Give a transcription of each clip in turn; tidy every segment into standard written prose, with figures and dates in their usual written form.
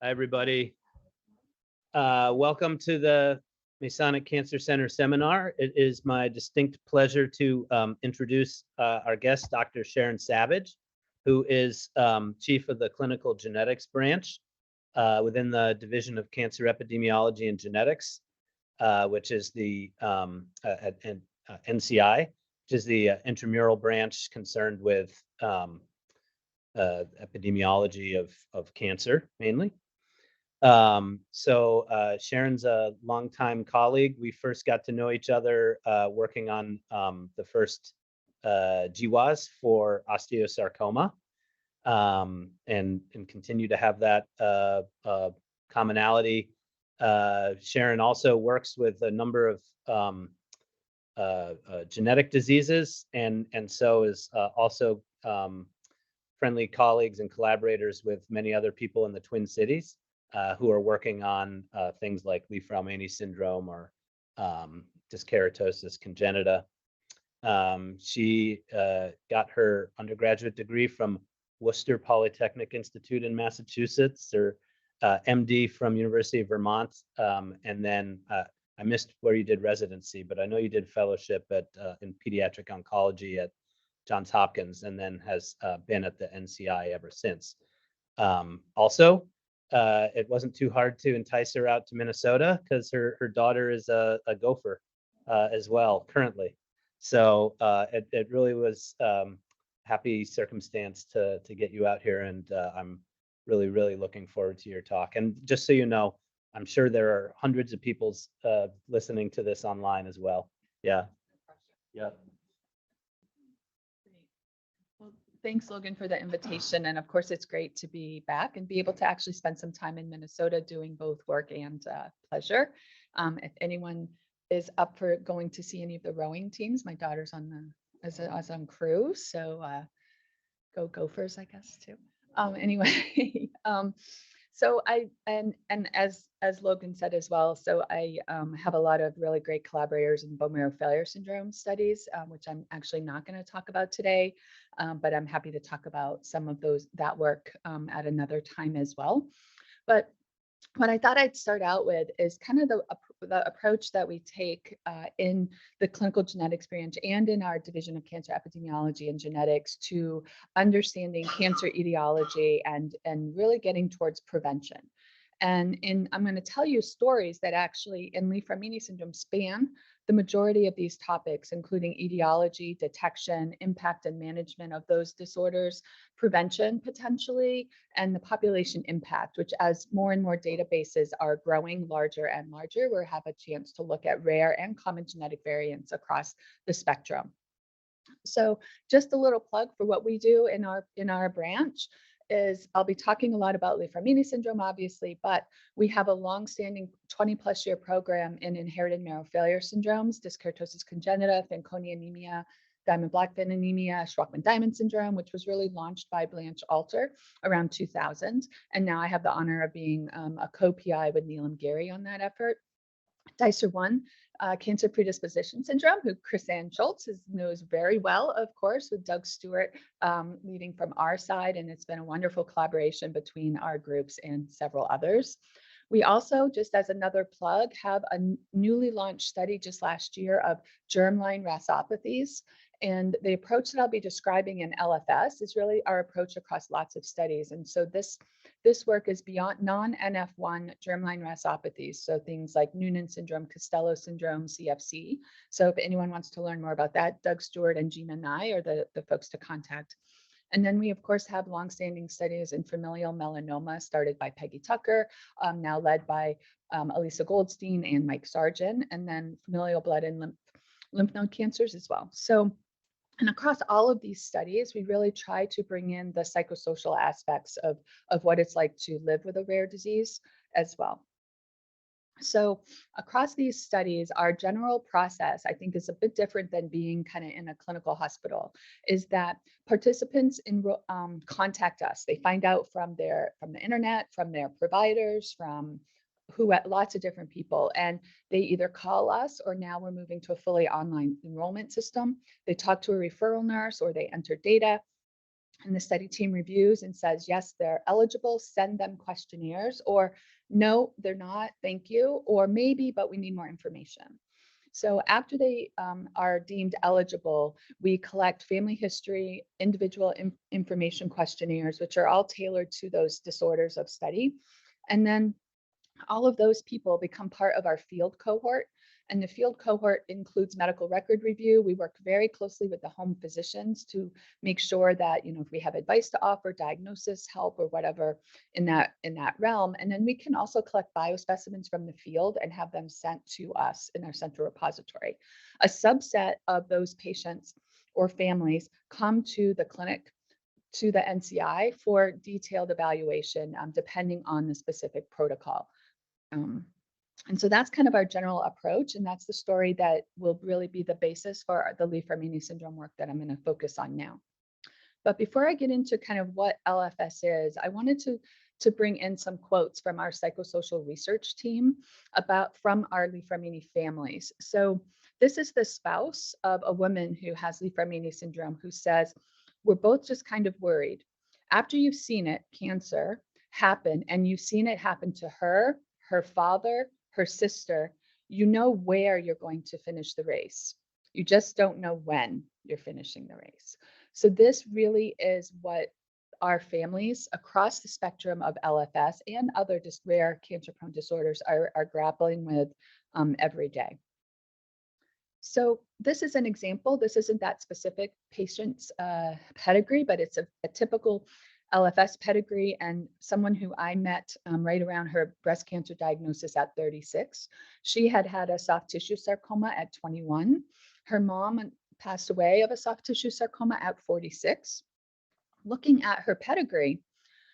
Hi, everybody. Welcome to the Masonic Cancer Center seminar. It is my distinct pleasure to introduce our guest, Dr. Sharon Savage, who is Chief of the Clinical Genetics Branch within the Division of Cancer Epidemiology and Genetics, which is the NCI, which is the intramural branch concerned with epidemiology of cancer, mainly. Sharon's a longtime colleague. We first got to know each other working on the first GWAS for osteosarcoma, and continue to have that commonality. Sharon also works with a number of genetic diseases, and so is also friendly colleagues and collaborators with many other people in the Twin Cities. Who are working on things like Li-Fraumeni syndrome or dyskeratosis congenita. She got her undergraduate degree from Worcester Polytechnic Institute in Massachusetts, her MD from University of Vermont, and then I missed where you did residency, but I know you did fellowship in pediatric oncology at Johns Hopkins, and then has been at the NCI ever since. Also, it wasn't too hard to entice her out to Minnesota because her daughter is a gopher as well currently. So it really was happy circumstance to get you out here, and I'm really looking forward to your talk. And just so you know, I'm sure there are hundreds of people listening to this online as well. Yeah. Yeah. Thanks, Logan, for the invitation. And of course, it's great to be back and be able to actually spend some time in Minnesota doing both work and pleasure. If anyone is up for going to see any of the rowing teams, my daughter's on on crew, so go Gophers, I guess, too. Anyway, so as Logan said as well, so I have a lot of really great collaborators in bone marrow failure syndrome studies, which I'm actually not going to talk about today, but I'm happy to talk about some of that work at another time as well. But what I thought I'd start out with is kind of the approach that we take in the clinical genetics branch and in our division of cancer epidemiology and genetics to understanding cancer etiology and really getting towards prevention. And I'm going to tell you stories that actually in Li-Fraumeni syndrome span the majority of these topics, including etiology, detection, impact and management of those disorders, prevention potentially, and the population impact, which as more and more databases are growing larger and larger, we have a chance to look at rare and common genetic variants across the spectrum. So just a little plug for what we do in our branch is I'll be talking a lot about Li-Fraumeni syndrome, obviously, but we have a long-standing 20+ year program in inherited marrow failure syndromes, dyskeratosis congenita, Fanconi anemia, Diamond-Blackfan anemia, Shwachman-Diamond syndrome, which was really launched by Blanche Alter around 2000. And now I have the honor of being a co-PI with Neelam Gary on that effort. Dicer 1, cancer predisposition syndrome, who Chris-Ann Schultz knows very well, of course, with Doug Stewart leading from our side. And it's been a wonderful collaboration between our groups and several others. We also, just as another plug, have a newly launched study just last year of germline RASopathies. And the approach that I'll be describing in LFS is really our approach across lots of studies. And so this work is beyond non-NF1 germline RASopathies. So things like Noonan syndrome, Costello syndrome, CFC. So if anyone wants to learn more about that, Doug Stewart and Gina Nye are the folks to contact. And then we, of course, have longstanding studies in familial melanoma started by Peggy Tucker, now led by Elisa Goldstein and Mike Sargent, and then familial blood and lymph node cancers as well. So, and across all of these studies, we really try to bring in the psychosocial aspects of what it's like to live with a rare disease as well. So across these studies, our general process, I think, is a bit different than being kind of in a clinical hospital, is that participants contact us. They find out from the internet, from their providers, from lots of different people, and they either call us, or now we're moving to a fully online enrollment system. They talk to a referral nurse, or they enter data. And the study team reviews and says, yes, they're eligible, send them questionnaires, or no, they're not, thank you, or maybe, but we need more information. So after they are deemed eligible, we collect family history, individual information questionnaires, which are all tailored to those disorders of study. And then all of those people become part of our field cohort. And the field cohort includes medical record review. We work very closely with the home physicians to make sure that, if we have advice to offer, diagnosis, help, or whatever in that realm. And then we can also collect biospecimens from the field and have them sent to us in our central repository. A subset of those patients or families come to the clinic, to the NCI, for detailed evaluation, depending on the specific protocol. And so that's kind of our general approach, and that's the story that will really be the basis for the Li-Fraumeni syndrome work that I'm going to focus on now. But before I get into kind of what LFS is, I wanted to bring in some quotes from our psychosocial research team from our Li-Fraumeni families. So this is the spouse of a woman who has Li-Fraumeni syndrome who says, we're both just kind of worried. After you've seen it, cancer, happen, and you've seen it happen to her, her father, her sister, you know where you're going to finish the race. You just don't know when you're finishing the race. So this really is what our families across the spectrum of LFS and other just rare cancer-prone disorders are grappling with every day. So this is an example. This isn't that specific patient's pedigree, but it's a typical LFS pedigree, and someone who I met right around her breast cancer diagnosis at 36. She had a soft tissue sarcoma at 21. Her mom passed away of a soft tissue sarcoma at 46. Looking at her pedigree,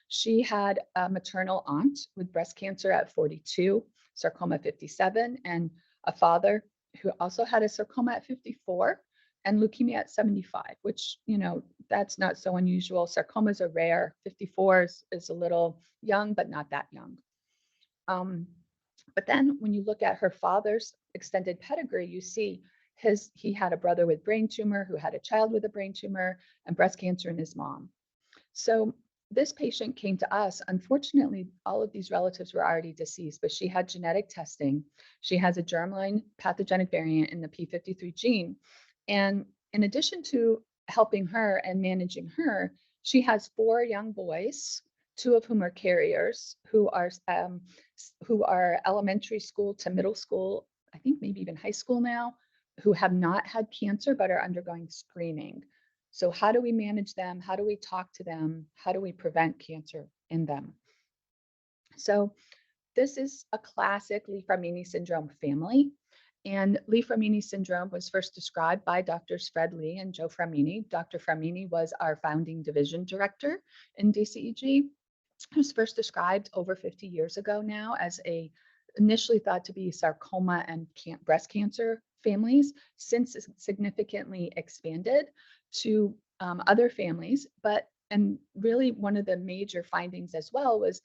she had a maternal aunt with breast cancer at 42, sarcoma 57, and a father who also had a sarcoma at 54. And leukemia at 75, which, that's not so unusual. Sarcomas are rare. 54 is a little young, but not that young. But then when you look at her father's extended pedigree, you see he had a brother with brain tumor who had a child with a brain tumor and breast cancer in his mom. So this patient came to us. Unfortunately, all of these relatives were already deceased, but she had genetic testing. She has a germline pathogenic variant in the P53 gene. And in addition to helping her and managing her, she has 4 young boys, 2 of whom are carriers, who are elementary school to middle school, I think maybe even high school now, who have not had cancer but are undergoing screening. So how do we manage them? How do we talk to them? How do we prevent cancer in them? So this is a classic Li-Fraumeni syndrome family. And Li-Fraumeni syndrome was first described by Drs. Fred Lee and Joe Fraumeni. Dr. Fraumeni was our founding division director in DCEG. It was first described over 50 years ago now as initially thought to be sarcoma and breast cancer families, since significantly expanded to other families. And really one of the major findings as well was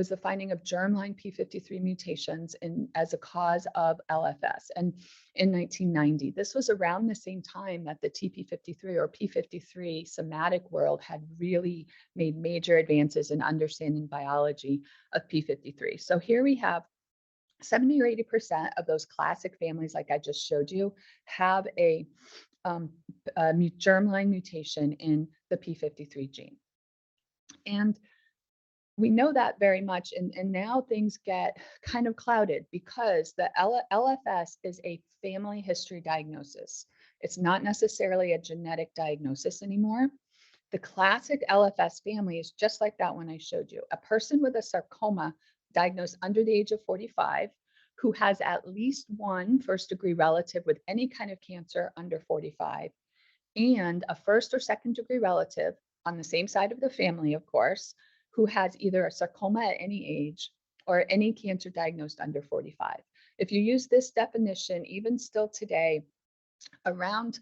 the finding of germline P53 mutations as a cause of LFS. And in 1990, this was around the same time that the TP53 or P53 somatic world had really made major advances in understanding biology of P53. So here we have 70 or 80% of those classic families, like I just showed you, have a germline mutation in the P53 gene. And we know that very much, and now things get kind of clouded because the LFS is a family history diagnosis. It's not necessarily a genetic diagnosis anymore. The classic LFS family is just like that one I showed you. A person with a sarcoma diagnosed under the age of 45 who has at least one first-degree relative with any kind of cancer under 45, and a first or second-degree relative on the same side of the family, of course, who has either a sarcoma at any age or any cancer diagnosed under 45. If you use this definition, even still today, around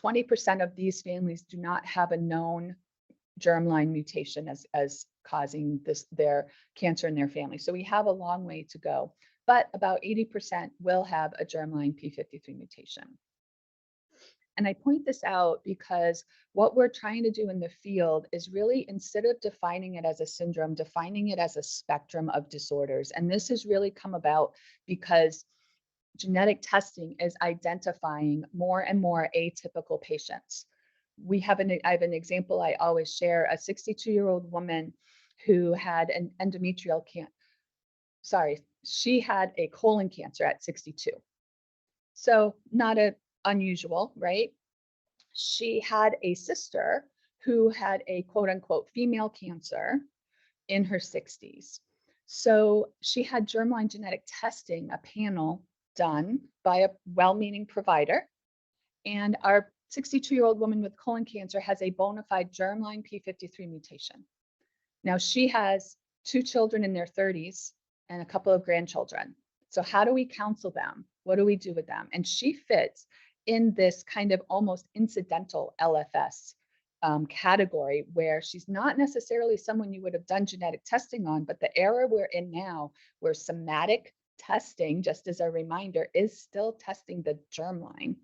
20% of these families do not have a known germline mutation as causing their cancer in their family. So we have a long way to go, but about 80% will have a germline P53 mutation. And I point this out because what we're trying to do in the field is really, instead of defining it as a syndrome, defining it as a spectrum of disorders. And this has really come about because genetic testing is identifying more and more atypical patients. I have an example I always share, a 62-year-old woman who had an endometrial cancer. Sorry, she had a colon cancer at 62. So not unusual, right? She had a sister who had a quote unquote female cancer in her 60s. So she had germline genetic testing, a panel done by a well-meaning provider. And our 62-year-old woman with colon cancer has a bona fide germline P53 mutation. Now she has 2 children in their 30s and a couple of grandchildren. So how do we counsel them? What do we do with them? And she fits in this kind of almost incidental LFS category, where she's not necessarily someone you would have done genetic testing on, but the era we're in now, where somatic testing, just as a reminder, is still testing the germline,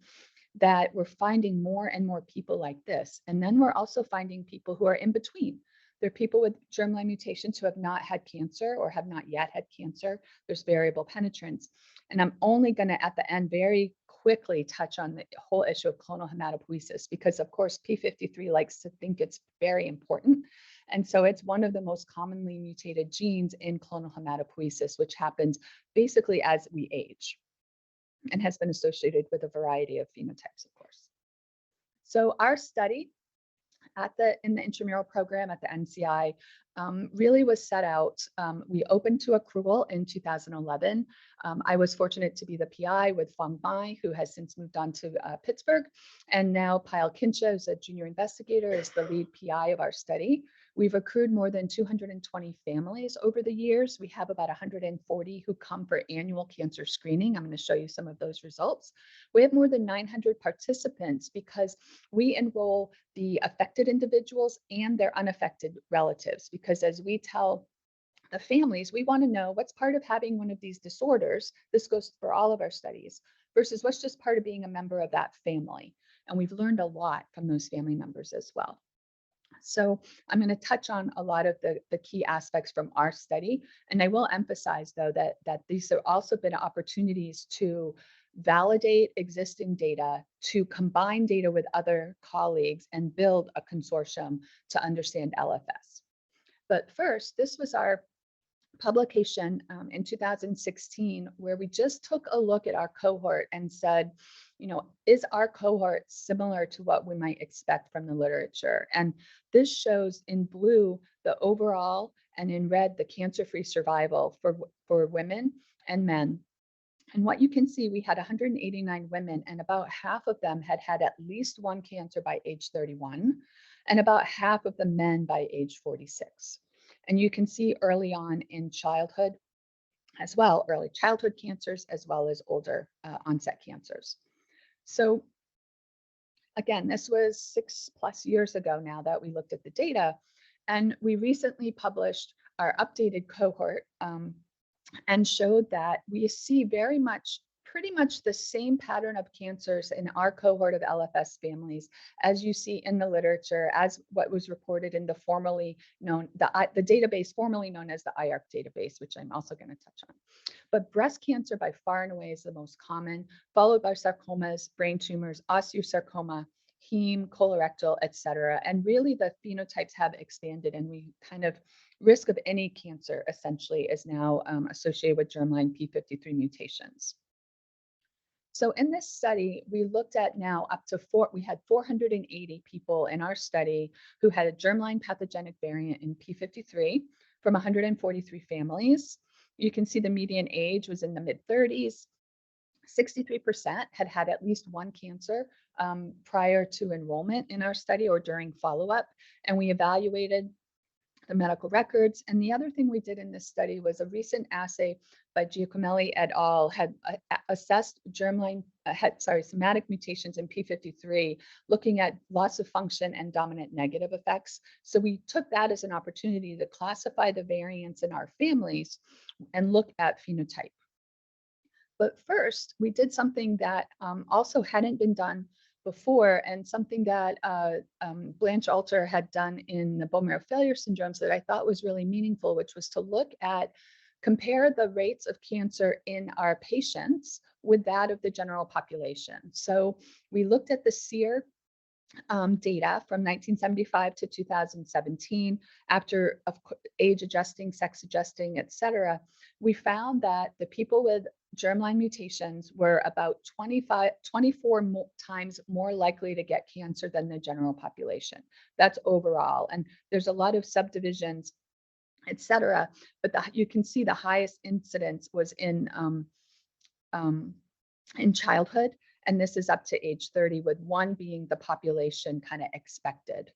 that we're finding more and more people like this. And then we're also finding people who are in between. There are people with germline mutations who have not had cancer or have not yet had cancer. There's variable penetrance. And I'm only going to, at the end, very quickly touch on the whole issue of clonal hematopoiesis, because of course, P53 likes to think it's very important. And so it's one of the most commonly mutated genes in clonal hematopoiesis, which happens basically as we age and has been associated with a variety of phenotypes, of course. So our study in the intramural program at the NCI really was set out. We opened to accrual in 2011. I was fortunate to be the PI with Fong Mai, who has since moved on to Pittsburgh. And now Payal Kincha, who's a junior investigator, is the lead PI of our study. We've accrued more than 220 families over the years. We have about 140 who come for annual cancer screening. I'm going to show you some of those results. We have more than 900 participants because we enroll the affected individuals and their unaffected relatives, because as we tell the families, we want to know what's part of having one of these disorders. This goes for all of our studies, versus what's just part of being a member of that family. And we've learned a lot from those family members as well. So I'm going to touch on a lot of the key aspects from our study. And I will emphasize, though, that these have also been opportunities to validate existing data, to combine data with other colleagues and build a consortium to understand LFS. But first, this was our publication in 2016, where we just took a look at our cohort and said, is our cohort similar to what we might expect from the literature? And this shows in blue the overall, and in red the cancer-free survival for women and men. And what you can see, we had 189 women, and about half of them had had at least one cancer by age 31, and about half of the men by age 46. And you can see early on in childhood as well, early childhood cancers, as well as older onset cancers. So again, this was 6+ years ago now that we looked at the data, and we recently published our updated cohort and showed that we see pretty much the same pattern of cancers in our cohort of LFS families as you see in the literature, as what was reported in the formerly known, the database formerly known as the IARC database, which I'm also going to touch on. But breast cancer by far and away is the most common, followed by sarcomas, brain tumors, osteosarcoma, heme, colorectal, et cetera. And really the phenotypes have expanded, and we kind of risk of any cancer essentially is now associated with germline P53 mutations. So in this study, we looked at now we had 480 people in our study who had a germline pathogenic variant in P53 from 143 families. You can see the median age was in the mid-30s. 63% had had at least one cancer prior to enrollment in our study or during follow-up, and we evaluated the medical records. And the other thing we did in this study was a recent assay by Giacomelli et al. Had assessed somatic mutations in P53, looking at loss of function and dominant negative effects. So we took that as an opportunity to classify the variants in our families and look at phenotype. But first, we did something that also hadn't been done before, and something that Blanche Alter had done in the bone marrow failure syndromes that I thought was really meaningful, which was to look at, compare the rates of cancer in our patients with that of the general population. So we looked at the SEER data from 1975 to 2017, after age adjusting, sex adjusting, et cetera. We found that the people with germline mutations were about 24 times more likely to get cancer than the general population. That's overall. And there's a lot of subdivisions, et cetera. But you can see the highest incidence was in childhood. And this is up to age 30, with 1 being the population kind of expected.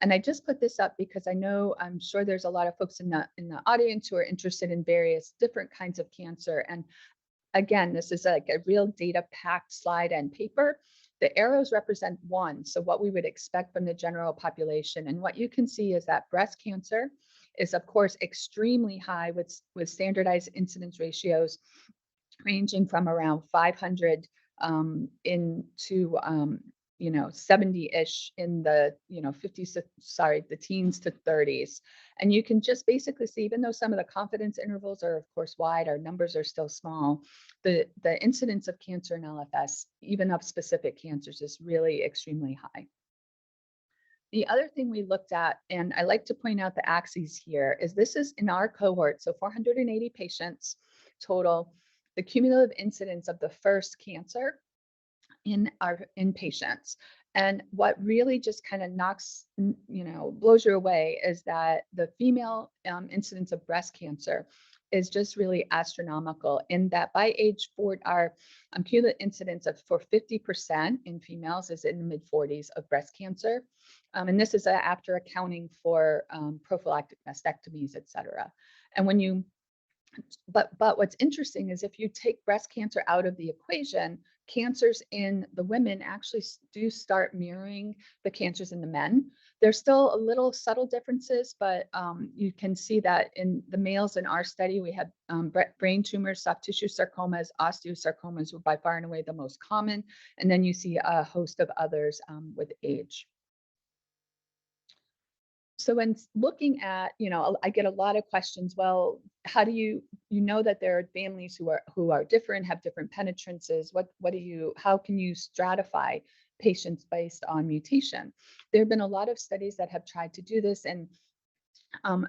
And I just put this up because I'm sure there's a lot of folks in the audience who are interested in various different kinds of cancer. And again, this is like a real data-packed slide and paper. The arrows represent 1, so what we would expect from the general population. And what you can see is that breast cancer is, of course, extremely high with standardized incidence ratios ranging from around 500 into 70-ish in the 50s, the teens to 30s. And you can just basically see, even though some of the confidence intervals are of course wide, our numbers are still small, the incidence of cancer in LFS, even of specific cancers, is really extremely high. The other thing we looked at, and I like to point out the axes here, is this is in our cohort, so 480 patients total, the cumulative incidence of the first cancer in patients. And what really just kind of blows you away is that the female incidence of breast cancer is just really astronomical, in that by age 4, our cumulative incidence for 50% in females is in the mid-40s of breast cancer. And this is after accounting for prophylactic mastectomies, et cetera. And when you but what's interesting is, if you take breast cancer out of the equation, cancers in the women actually do start mirroring the cancers in the men. There's still a little subtle differences, but you can see that in the males in our study, we had brain tumors, soft tissue sarcomas, osteosarcomas were by far and away the most common. And then you see a host of others with age. So when looking at, I get a lot of questions. Well, how do you know that there are families who are different, have different penetrances? How can you stratify patients based on mutation? There have been a lot of studies that have tried to do this, and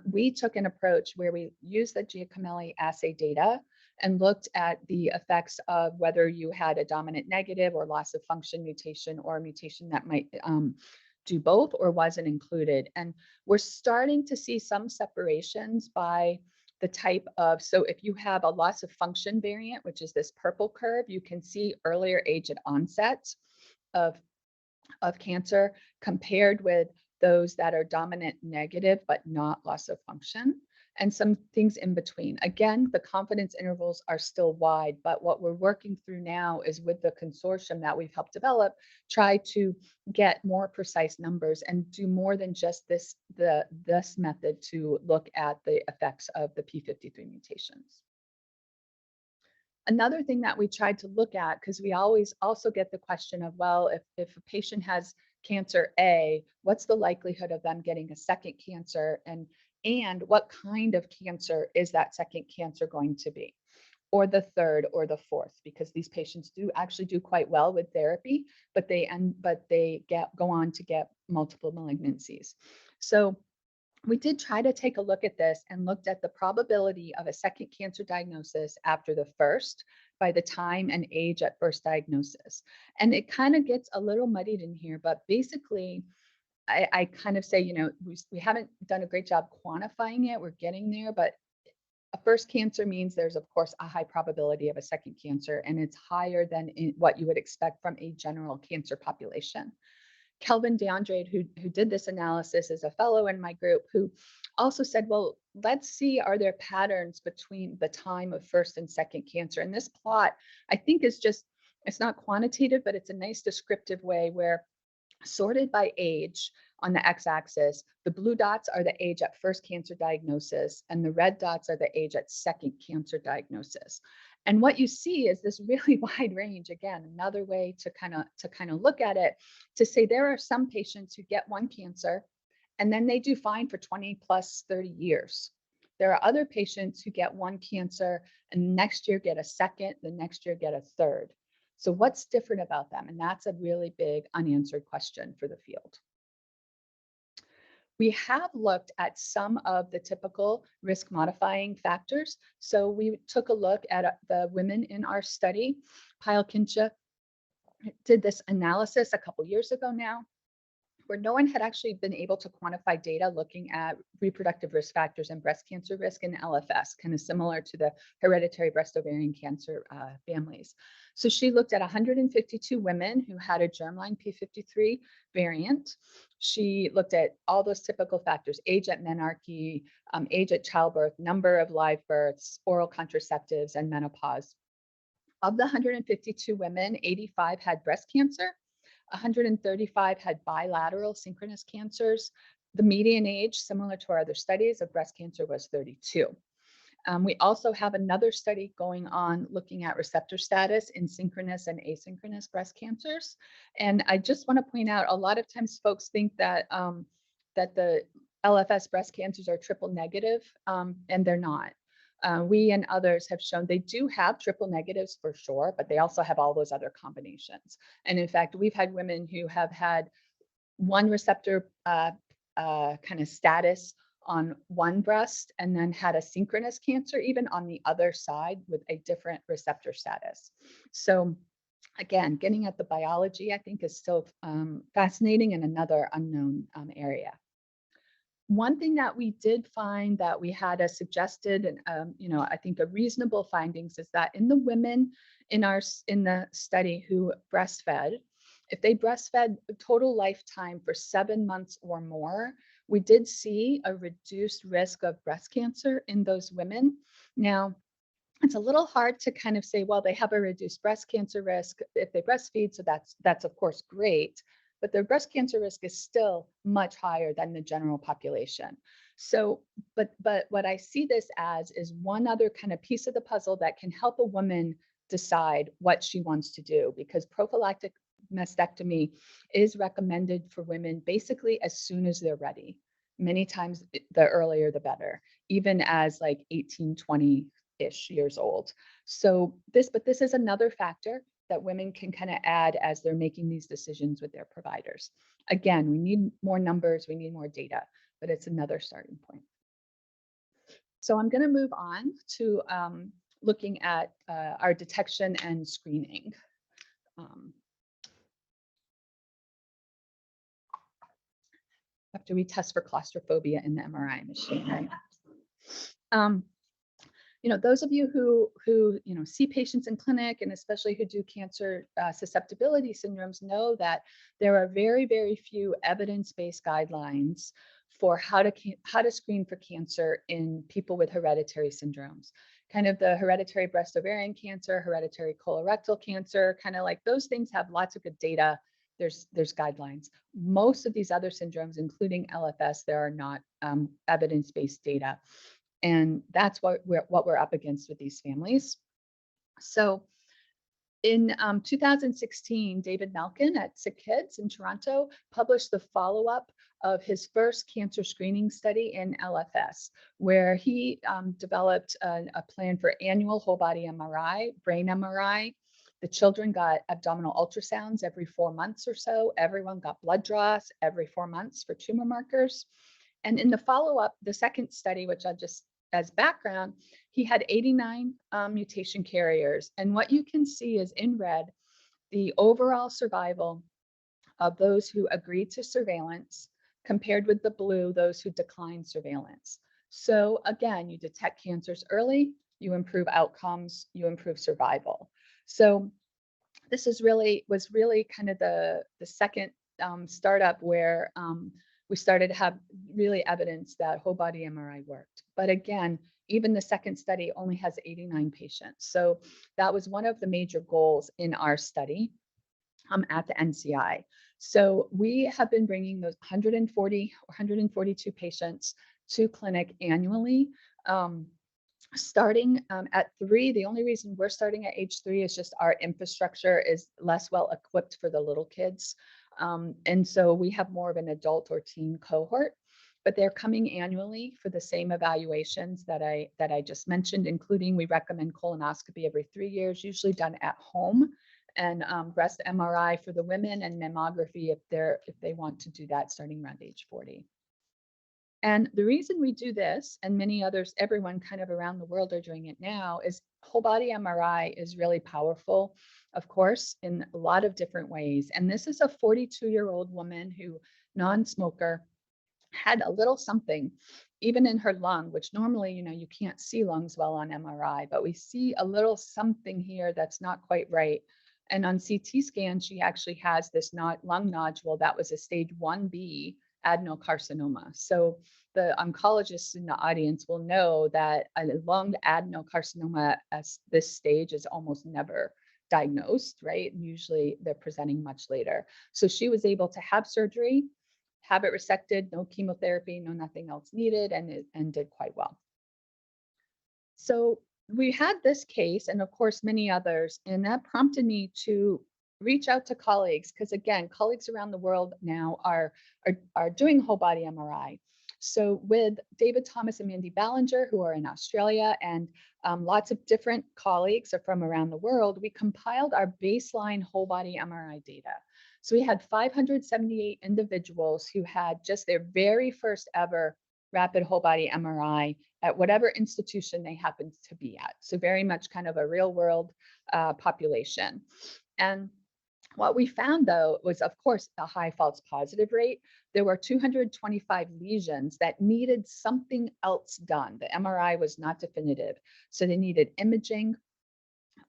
we took an approach where we used the Giacomelli assay data and looked at the effects of whether you had a dominant negative or loss of function mutation, or a mutation that might do both or wasn't included. And we're starting to see some separations by the type of, so if you have a loss of function variant, which is this purple curve, you can see earlier age at onset of cancer compared with those that are dominant negative but not loss of function, and some things in between. Again, the confidence intervals are still wide, but what we're working through now is, with the consortium that we've helped develop, try to get more precise numbers and do more than just this method to look at the effects of the P53 mutations. Another thing that we tried to look at, because we always also get the question of, well, if a patient has cancer A, what's the likelihood of them getting a second cancer, and what kind of cancer is that second cancer going to be, or the third or the fourth, because these patients do actually do quite well with therapy, but they go on to get multiple malignancies. So we did try to take a look at this and looked at the probability of a second cancer diagnosis after the first, by the time and age at first diagnosis. And it kind of gets a little muddied in here, but basically I kind of say, we haven't done a great job quantifying it. We're getting there, but a first cancer means there's, of course, a high probability of a second cancer, and it's higher than what you would expect from a general cancer population. Kelvin DeAndre, who did this analysis, is a fellow in my group, who also said, well, let's see, are there patterns between the time of first and second cancer? And this plot, I think, is just, it's not quantitative, but it's a nice descriptive way where, sorted by age, on the x-axis. The blue dots are the age at first cancer diagnosis, and the red dots are the age at second cancer diagnosis. And what you see is this really wide range. Again, another way to kind of look at it, to say there are some patients who get one cancer and then they do fine for 20 plus 30 years. There are other patients who get one cancer and next year get a second, the next year get a third. So what's different about them? And that's a really big unanswered question for the field. We have looked at some of the typical risk modifying factors. So we took a look at the women in our study. Pyle Kincha did this analysis a couple years ago now, where no one had actually been able to quantify data looking at reproductive risk factors and breast cancer risk in LFS, kind of similar to the hereditary breast ovarian cancer families. So she looked at 152 women who had a germline P53 variant. She looked at all those typical factors: age at menarche, age at childbirth, number of live births, oral contraceptives, and menopause. Of the 152 women, 85 had breast cancer. 135 had bilateral synchronous cancers. The median age, similar to our other studies, of breast cancer was 32. We also have another study going on looking at receptor status in synchronous and asynchronous breast cancers. And I just want to point out, a lot of times folks think that, that the LFS breast cancers are triple negative, and they're not. We and others have shown they do have triple negatives for sure, but they also have all those other combinations. And in fact, we've had women who have had one receptor kind of status on one breast and then had a synchronous cancer even on the other side with a different receptor status. So again, getting at the biology, I think, is still fascinating and another unknown area. One thing that we did find that we had a suggested and I think a reasonable findings is that in the women in the study who breastfed, if they breastfed a total lifetime for 7 months or more, we did see a reduced risk of breast cancer in those women. Now, it's a little hard to kind of say, well, they have a reduced breast cancer risk if they breastfeed, so that's of course great, but their breast cancer risk is still much higher than the general population. So, but what I see this as is one other kind of piece of the puzzle that can help a woman decide what she wants to do, because prophylactic mastectomy is recommended for women basically as soon as they're ready. Many times the earlier the better, even as like 18, 20-ish years old. So this is another factor that women can kind of add as they're making these decisions with their providers. Again, we need more numbers, we need more data, but it's another starting point. So I'm going to move on to looking at our detection and screening. After we test for claustrophobia in the MRI machine, right? Those of you who see patients in clinic, and especially who do cancer susceptibility syndromes, know that there are very, very few evidence-based guidelines for how to screen for cancer in people with hereditary syndromes. Kind of the hereditary breast ovarian cancer, hereditary colorectal cancer, kind of like those things have lots of good data. There's guidelines. Most of these other syndromes, including LFS, there are not evidence-based data. And that's what we're up against with these families. So in 2016, David Malkin at Sick Kids in Toronto published the follow-up of his first cancer screening study in LFS, where he developed a plan for annual whole body MRI, brain MRI. The children got abdominal ultrasounds every 4 months or so. Everyone got blood draws every 4 months for tumor markers. And in the follow-up, the second study, which I just, as background, he had 89 mutation carriers. And what you can see is in red, the overall survival of those who agreed to surveillance compared with the blue, those who declined surveillance. So again, you detect cancers early, you improve outcomes, you improve survival. So this was really kind of the second startup where we started to have really evidence that whole body MRI worked. But again, even the second study only has 89 patients. So that was one of the major goals in our study at the NCI. So we have been bringing those 140 or 142 patients to clinic annually. Starting at 3, the only reason we're starting at age 3 is just our infrastructure is less well equipped for the little kids. And so we have more of an adult or teen cohort, but they're coming annually for the same evaluations that I just mentioned, including we recommend colonoscopy every 3 years, usually done at home, and breast MRI for the women, and mammography if they want to do that starting around age 40. And the reason we do this, and many others, everyone kind of around the world are doing it now, is whole body MRI is really powerful, of course, in a lot of different ways. And this is a 42-year-old woman who, non-smoker, had a little something, even in her lung, which normally, you can't see lungs well on MRI, but we see a little something here that's not quite right. And on CT scan, she actually has this lung nodule that was a stage 1B adenocarcinoma. So the oncologists in the audience will know that a lung adenocarcinoma at this stage is almost never diagnosed, right? Usually they're presenting much later. So she was able to have surgery, have it resected, no chemotherapy, no nothing else needed, and did quite well. So we had this case, and of course many others, and that prompted me to reach out to colleagues, because again, colleagues around the world now are doing whole body MRI. So with David Thomas and Mandy Ballinger, who are in Australia, and lots of different colleagues are from around the world, we compiled our baseline whole body MRI data. So we had 578 individuals who had just their very first ever rapid whole body MRI at whatever institution they happened to be at. So very much kind of a real world population. And what we found, though, was, of course, a high false positive rate. There were 225 lesions that needed something else done. The MRI was not definitive. So they needed imaging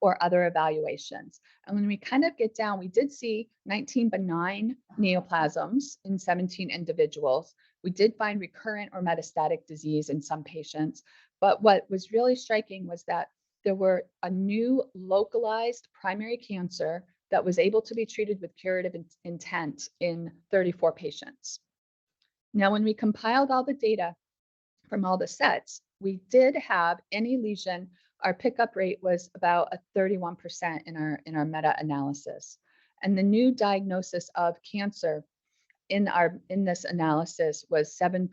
or other evaluations. And when we kind of get down, we did see 19 benign neoplasms in 17 individuals. We did find recurrent or metastatic disease in some patients. But what was really striking was that there were a new localized primary cancer that was able to be treated with curative intent in 34 patients. Now, when we compiled all the data from all the sets, we did have any lesion. Our pickup rate was about a 31% in our meta-analysis. And the new diagnosis of cancer in this analysis was 7%.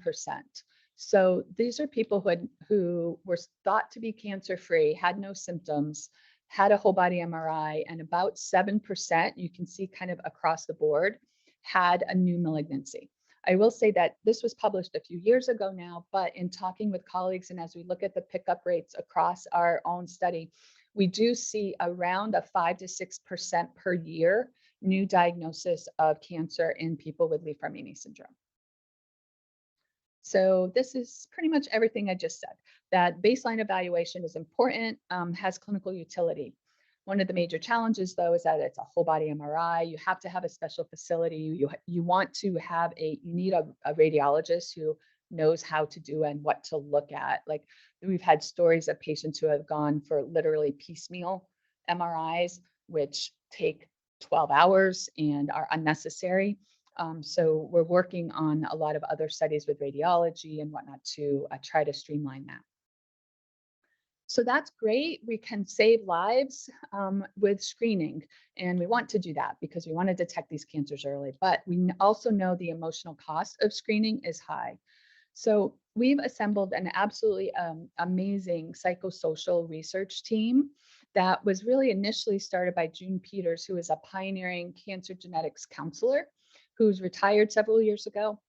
So these are people who were thought to be cancer-free, had no symptoms, had a whole body MRI, and about 7%, you can see kind of across the board, had a new malignancy. I will say that this was published a few years ago now, but in talking with colleagues and as we look at the pickup rates across our own study, we do see around a 5 to 6% per year new diagnosis of cancer in people with Li-Fraumeni syndrome. So this is pretty much everything I just said, that baseline evaluation is important, has clinical utility. One of the major challenges, though, is that it's a whole body MRI. You have to have a special facility. You want to have you need a radiologist who knows how to do and what to look at. Like we've had stories of patients who have gone for literally piecemeal MRIs, which take 12 hours and are unnecessary. So we're working on a lot of other studies with radiology and whatnot to try to streamline that. So that's great. We can save lives with screening. And we want to do that because we want to detect these cancers early. But we also know the emotional cost of screening is high. So we've assembled an absolutely amazing psychosocial research team that was really initially started by June Peters, who is a pioneering cancer genetics counselor who's retired several years ago.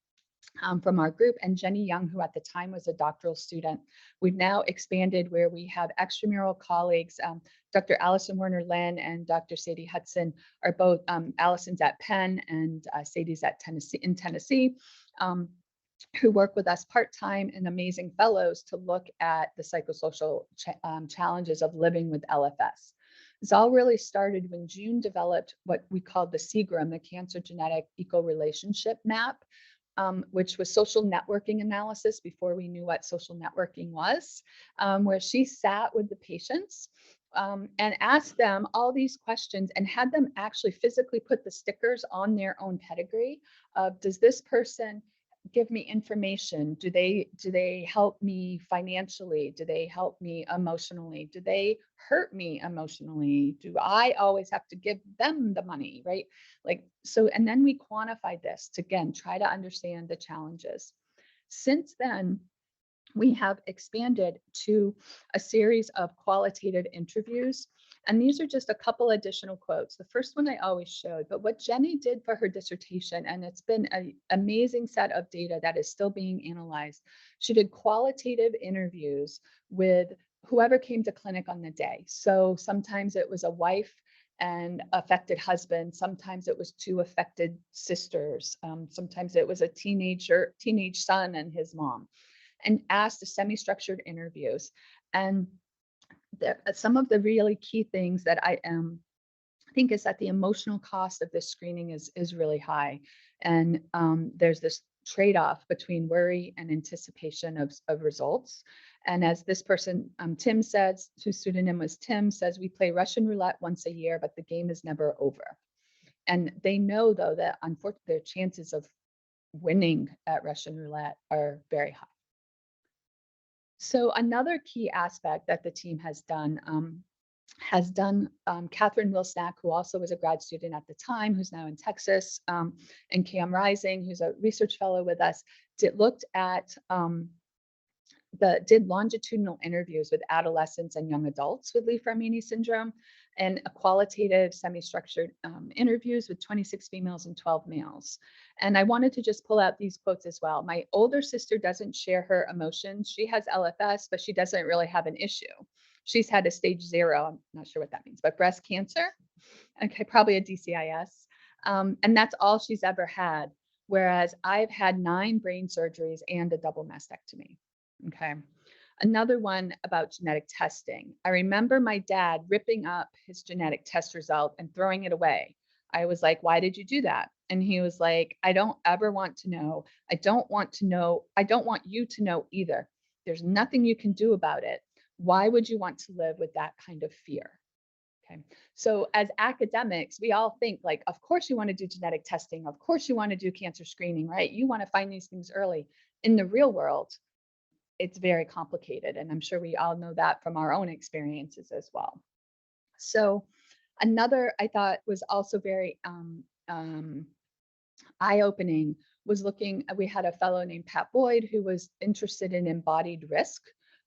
From our group, and Jenny Young, who at the time was a doctoral student. We've now expanded where we have extramural colleagues. Dr. Allison Werner-Lynn and Dr. Sadie Hudson are both, Allison's at Penn and Sadie's at Tennessee, who work with us part-time and amazing fellows to look at the psychosocial challenges of living with LFS. This all really started when June developed what we called the CGRAM, the Cancer Genetic Eco-Relationship Map, which was social networking analysis before we knew what social networking was, where she sat with the patients and asked them all these questions and had them actually physically put the stickers on their own pedigree of, does this person give me information? Do they help me financially? Do they help me emotionally? Do they hurt me emotionally? Do I always have to give them the money, right? Like, so, and then we quantified this to, again, try to understand the challenges. Since then, we have expanded to a series of qualitative interviews. And these are just a couple additional quotes. The first one I always showed, but what Jenny did for her dissertation, and it's been an amazing set of data that is still being analyzed. She did qualitative interviews with whoever came to clinic on the day. So sometimes it was a wife and affected husband. Sometimes it was two affected sisters. Sometimes it was a teenage son and his mom, and asked the semi-structured interviews. And some of the really key things that I think is that the emotional cost of this screening is really high. And there's this trade-off between worry and anticipation of results. And as this person, Tim says, whose pseudonym was Tim, says, we play Russian roulette once a year, but the game is never over. And they know, though, that unfortunately their chances of winning at Russian roulette are very high. So another key aspect that the team has done, Catherine Wilsnack, who also was a grad student at the time, who's now in Texas, and Cam Rising, who's a research fellow with us, looked at did longitudinal interviews with adolescents and young adults with Li-Fraumeni syndrome, and a qualitative semi-structured interviews with 26 females and 12 males. And I wanted to just pull out these quotes as well. My older sister doesn't share her emotions. She has LFS, but she doesn't really have an issue. She's had a stage 0, I'm not sure what that means, but breast cancer, okay, probably a DCIS. And that's all she's ever had. Whereas I've had 9 brain surgeries and a double mastectomy. Okay. Another one about genetic testing. I remember my dad ripping up his genetic test result and throwing it away. I was like, why did you do that? And he was like, I don't ever want to know. I don't want to know. I don't want you to know either. There's nothing you can do about it. Why would you want to live with that kind of fear? Okay. So as academics, we all think like, of course you want to do genetic testing. Of course you want to do cancer screening, right? You want to find these things early. In the real world, it's very complicated. And I'm sure we all know that from our own experiences as well. So another I thought was also very eye-opening was we had a fellow named Pat Boyd who was interested in embodied risk.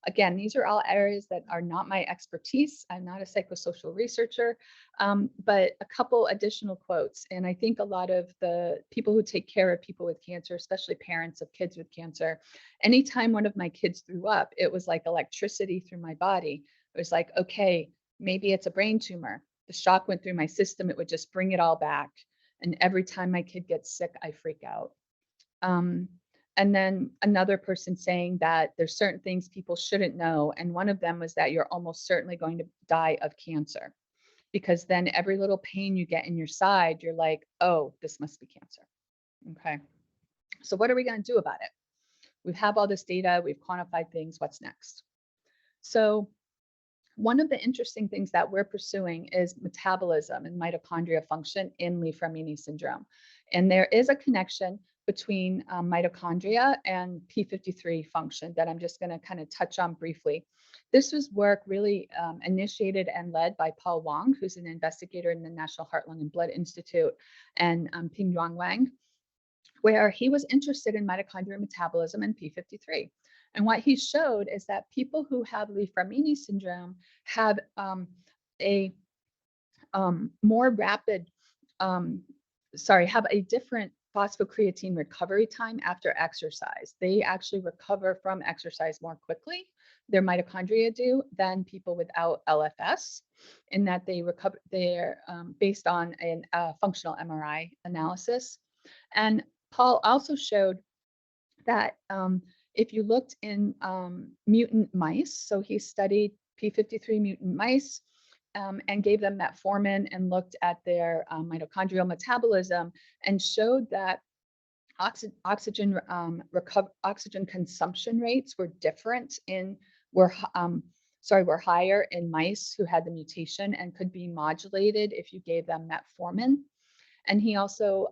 Again, these are all areas that are not my expertise. I'm not a psychosocial researcher, but a couple additional quotes. And I think a lot of the people who take care of people with cancer, especially parents of kids with cancer, anytime one of my kids threw up, it was like electricity through my body. It was like, okay, maybe it's a brain tumor. The shock went through my system. It would just bring it all back. And every time my kid gets sick, I freak out. And then another person saying that there's certain things people shouldn't know. And one of them was that you're almost certainly going to die of cancer, because then every little pain you get in your side, you're like, oh, this must be cancer. Okay. So what are we going to do about it? We have all this data. We've quantified things. What's next? So one of the interesting things that we're pursuing is metabolism and mitochondria function in Li-Fraumeni syndrome. And there is a connection between mitochondria and P53 function that I'm just going to kind of touch on briefly. This was work really initiated and led by Paul Wang, who's an investigator in the National Heart, Lung, and Blood Institute, and Pingyuan Wang, where he was interested in mitochondrial metabolism and P53. And what he showed is that people who have Li-Fraumeni syndrome have a more rapid, have a different phosphocreatine recovery time after exercise. They actually recover from exercise more quickly, their mitochondria do, than people without LFS, in that they recover, they're based on a functional MRI analysis. And Paul also showed that if you looked in mutant mice, so he studied P53 mutant mice, and gave them metformin and looked at their mitochondrial metabolism, and showed that oxygen consumption rates were different were higher in mice who had the mutation and could be modulated if you gave them metformin. And he also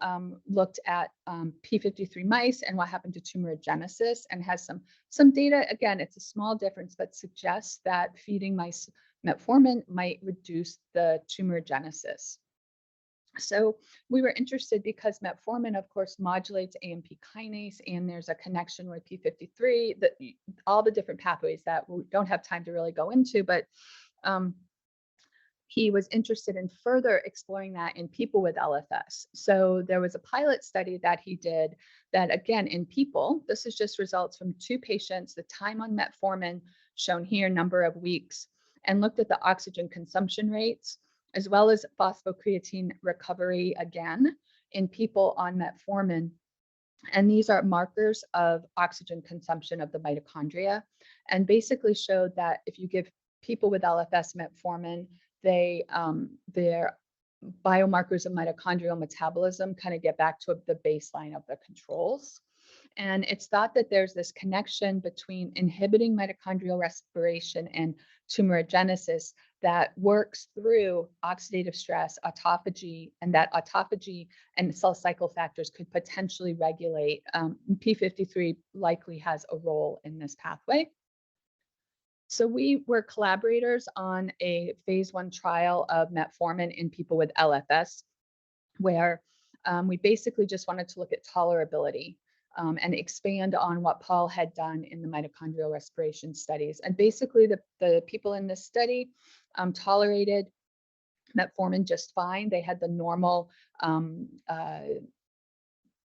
looked at P53 mice and what happened to tumorigenesis, and has some data. Again, it's a small difference, but suggests that feeding mice metformin might reduce the tumorigenesis. So we were interested because metformin, of course, modulates AMP kinase, and there's a connection with P53, all the different pathways that we don't have time to really go into, but he was interested in further exploring that in people with LFS. So there was a pilot study that he did that, again, in people, this is just results from 2 patients, the time on metformin shown here, number of weeks, and looked at the oxygen consumption rates, as well as phosphocreatine recovery, again, in people on metformin. And these are markers of oxygen consumption of the mitochondria, and basically showed that if you give people with LFS metformin, their biomarkers of mitochondrial metabolism kind of get back to the baseline of the controls. And it's thought that there's this connection between inhibiting mitochondrial respiration and tumorigenesis that works through oxidative stress, autophagy, and that autophagy and cell cycle factors could potentially regulate. P53 likely has a role in this pathway. So we were collaborators on a phase 1 trial of metformin in people with LFS, where we basically just wanted to look at tolerability and expand on what Paul had done in the mitochondrial respiration studies. And basically the people in this study tolerated metformin just fine. They had the normal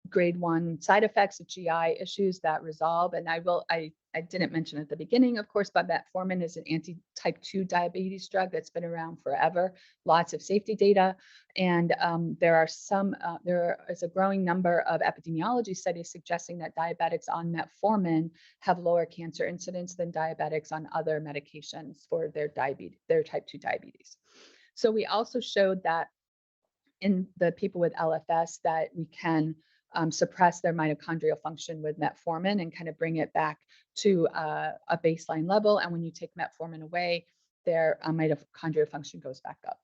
grade 1 side effects of GI issues that resolve. And I didn't mention at the beginning, of course, but metformin is an anti-type 2 diabetes drug that's been around forever, lots of safety data. And there is a growing number of epidemiology studies suggesting that diabetics on metformin have lower cancer incidence than diabetics on other medications for their type 2 diabetes. So we also showed that in the people with LFS that we can suppress their mitochondrial function with metformin and kind of bring it back to a baseline level. And when you take metformin away, their mitochondrial function goes back up.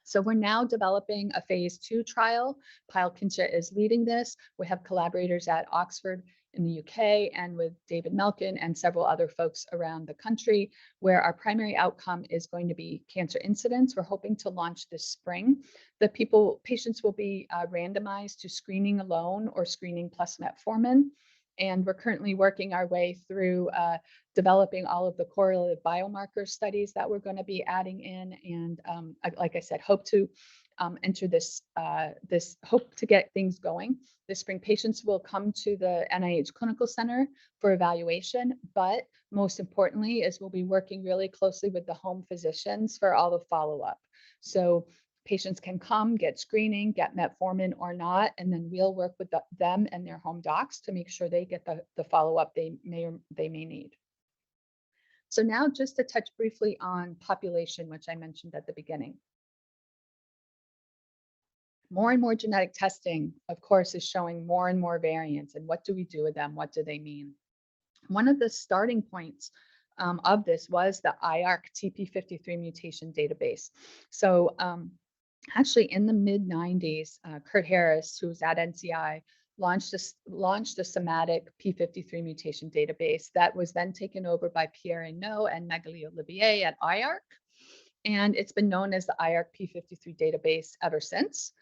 So we're now developing a phase 2 trial. Pyle Kincha is leading this. We have collaborators at Oxford in the UK and with David Melkin and several other folks around the country, where our primary outcome is going to be cancer incidence. We're hoping to launch this spring. Patients will be randomized to screening alone or screening plus metformin. And we're currently working our way through developing all of the correlative biomarker studies that we're going to be adding in. And like I said, hope to enter hope to get things going this spring. Patients will come to the NIH Clinical Center for evaluation, but most importantly is we'll be working really closely with the home physicians for all the follow-up. So patients can come, get screening, get metformin or not, and then we'll work with them and their home docs to make sure they get the follow-up they may need. So now just to touch briefly on population, which I mentioned at the beginning. More and more genetic testing, of course, is showing more and more variants. And what do we do with them? What do they mean? One of the starting points of this was the IARC TP53 mutation database. So actually in the mid-90s, Kurt Harris, who was at NCI, launched a somatic P53 mutation database that was then taken over by Pierre Hainaut and Magali Olivier at IARC. And it's been known as the IARC P53 database ever since.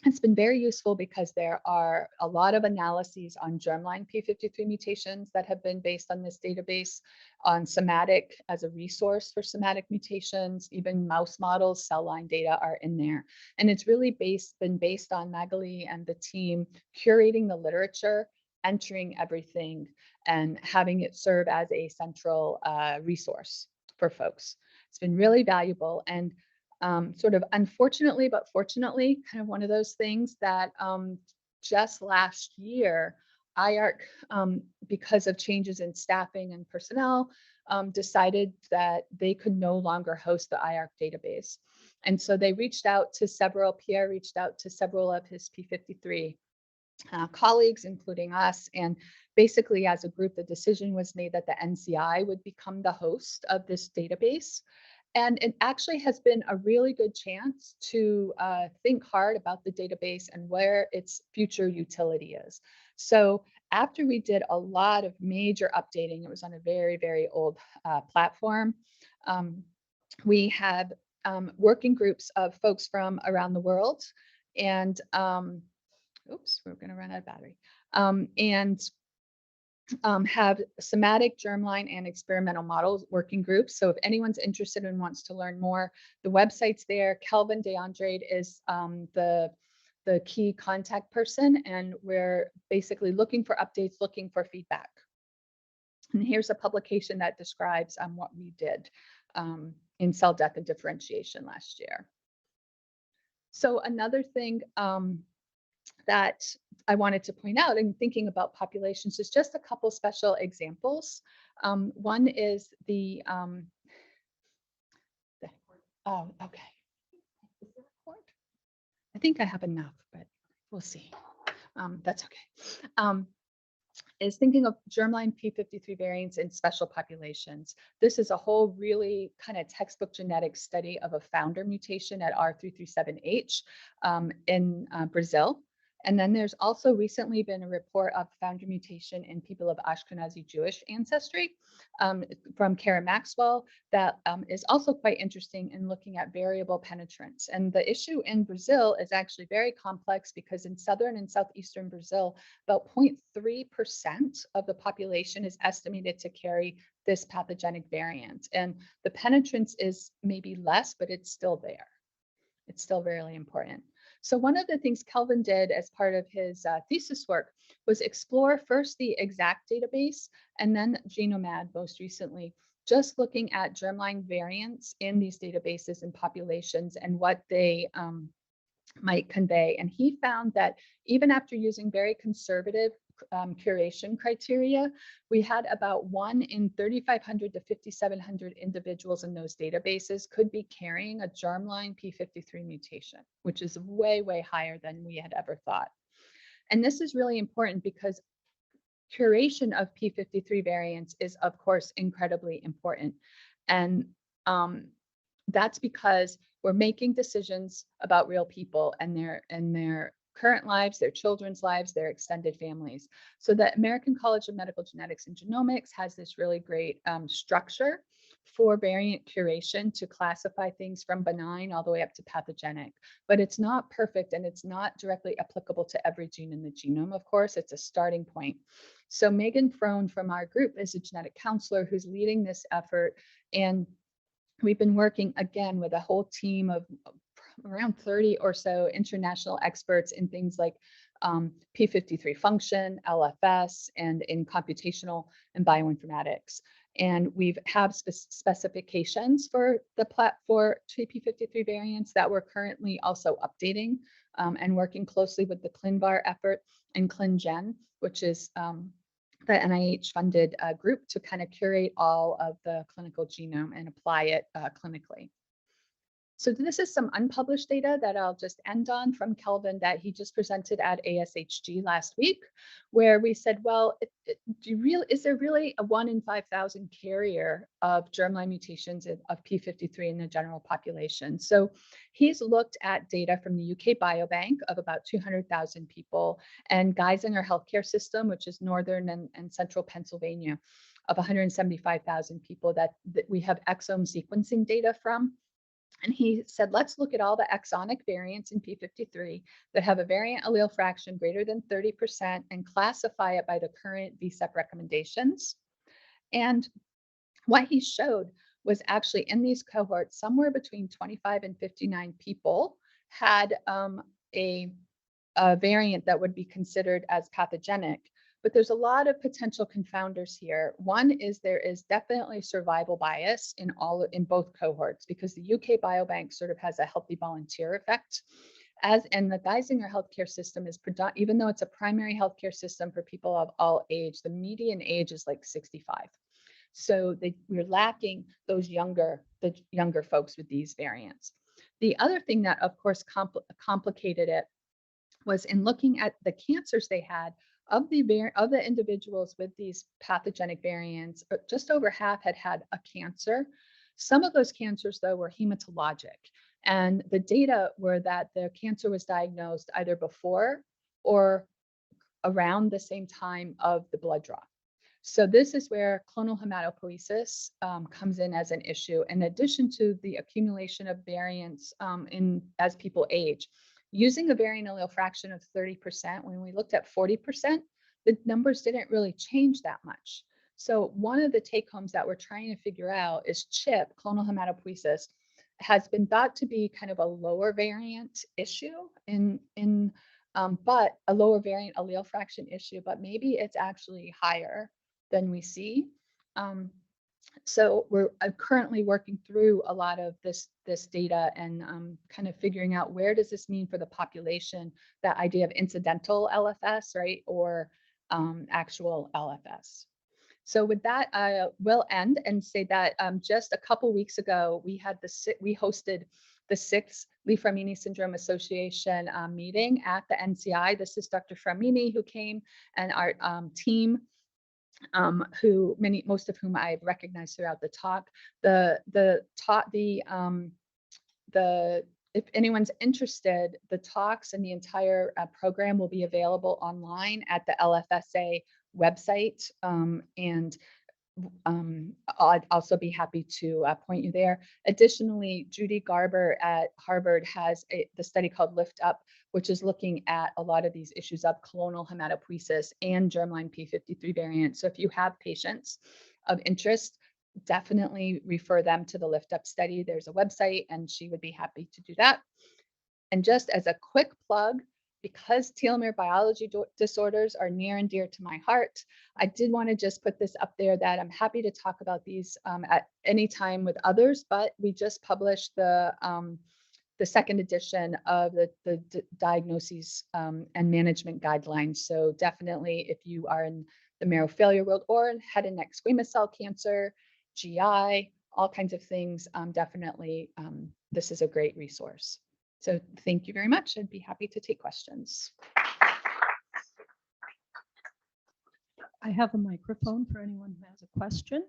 It's been very useful because there are a lot of analyses on germline P53 mutations that have been based on this database, on somatic as a resource for somatic mutations, even mouse models, cell line data are in there. And it's really been based on Magali and the team curating the literature, entering everything, and having it serve as a central resource for folks. It's been really valuable. And sort of unfortunately, but fortunately, kind of one of those things that just last year, IARC, because of changes in staffing and personnel, decided that they could no longer host the IARC database. And so they Pierre reached out to several of his P53 colleagues, including us, and basically, as a group, the decision was made that the NCI would become the host of this database. And it actually has been a really good chance to think hard about the database and where its future utility is. So after we did a lot of major updating, it was on a very, very old platform. We had working groups of folks from around the world, and oops, we're going to run out of battery. Have somatic, germline, and experimental models working groups. So if anyone's interested and wants to learn more, the website's there. Kelvin DeAndrade is the key contact person, and we're basically looking for updates, looking for feedback. And here's a publication that describes what we did in cell death and differentiation last year. So another thing that I wanted to point out in thinking about populations is just a couple special examples. One is oh, okay. I think I have enough, but we'll see. That's okay. Is thinking of germline P53 variants in special populations. This is a whole really kind of textbook genetic study of a founder mutation at R337H in Brazil. And then there's also recently been a report of founder mutation in people of Ashkenazi Jewish ancestry from Kara Maxwell that is also quite interesting in looking at variable penetrance. And the issue in Brazil is actually very complex because in southern and southeastern Brazil, about 0.3% of the population is estimated to carry this pathogenic variant. And the penetrance is maybe less, but it's still there. It's still really important. So one of the things Kelvin did as part of his thesis work was explore first the exact database and then Genomad most recently, just looking at germline variants in these databases and populations and what they might convey. And he found that even after using very conservative curation criteria, we had about 1 in 3,500 to 5,700 individuals in those databases could be carrying a germline P53 mutation, which is way, way higher than we had ever thought. And this is really important because curation of P53 variants is, of course, incredibly important. And that's because we're making decisions about real people and their current lives, their children's lives, their extended families. So the American College of Medical Genetics and Genomics has this really great structure for variant curation to classify things from benign all the way up to pathogenic. But it's not perfect and it's not directly applicable to every gene in the genome, of course. It's a starting point. So Megan Frone from our group is a genetic counselor who's leading this effort. And we've been working again with a whole team of around 30 or so international experts in things like P53 function, LFS, and in computational and bioinformatics. And we've have specifications for the platform P53 variants that we're currently also updating and working closely with the ClinVar effort and ClinGen, which is the NIH-funded group to kind of curate all of the clinical genome and apply it clinically. So this is some unpublished data that I'll just end on from Kelvin that he just presented at ASHG last week, where we said, well, is there really a 1 in 5,000 carrier of germline mutations of P53 in the general population? So he's looked at data from the UK Biobank of about 200,000 people and Geisinger Healthcare System, which is northern and central Pennsylvania, of 175,000 people that we have exome sequencing data from. And he said, let's look at all the exonic variants in P53 that have a variant allele fraction greater than 30% and classify it by the current VSEP recommendations. And what he showed was actually in these cohorts, somewhere between 25 and 59 people had a variant that would be considered as pathogenic. But there's a lot of potential confounders here. One is there is definitely survival bias in both cohorts because the UK Biobank sort of has a healthy volunteer effect. And the Geisinger healthcare system is even though it's a primary healthcare system for people of all age, the median age is like 65. So we're lacking those younger folks with these variants. The other thing that, of course, complicated it was in looking at the cancers they had. of the individuals with these pathogenic variants, just over half had a cancer. Some of those cancers, though, were hematologic. And the data were that the cancer was diagnosed either before or around the same time of the blood draw. So this is where clonal hematopoiesis comes in as an issue, in addition to the accumulation of variants as people age. Using a variant allele fraction of 30%, when we looked at 40%, the numbers didn't really change that much. So one of the take homes that we're trying to figure out is CHIP, clonal hematopoiesis, has been thought to be kind of a lower variant issue but a lower variant allele fraction issue, but maybe it's actually higher than we see. So we're currently working through a lot of this data and kind of figuring out where does this mean for the population, that idea of incidental LFS, right, or actual LFS. So with that, I will end and say that just a couple weeks ago, we hosted the 6th Li-Fraumeni Syndrome Association meeting at the NCI. This is Dr. Fraumeni who came, and our team, most of whom I've recognized throughout the talk. If anyone's interested, the talks and the entire program will be available online at the LFSA website, and I'd also be happy to point you there. Additionally, Judy Garber at Harvard has the study called Lift Up, which is looking at a lot of these issues of clonal hematopoiesis and germline P53 variant. So if you have patients of interest, definitely refer them to the Lift Up study. There's a website, and she would be happy to do that. And just as a quick plug, because telomere biology disorders are near and dear to my heart, I did want to just put this up there that I'm happy to talk about these at any time with others, but we just published the 2nd edition of the diagnoses and management guidelines. So definitely, if you are in the marrow failure world or in head and neck squamous cell cancer, GI, all kinds of things, definitely this is a great resource. So thank you very much. I'd be happy to take questions. I have a microphone for anyone who has a question.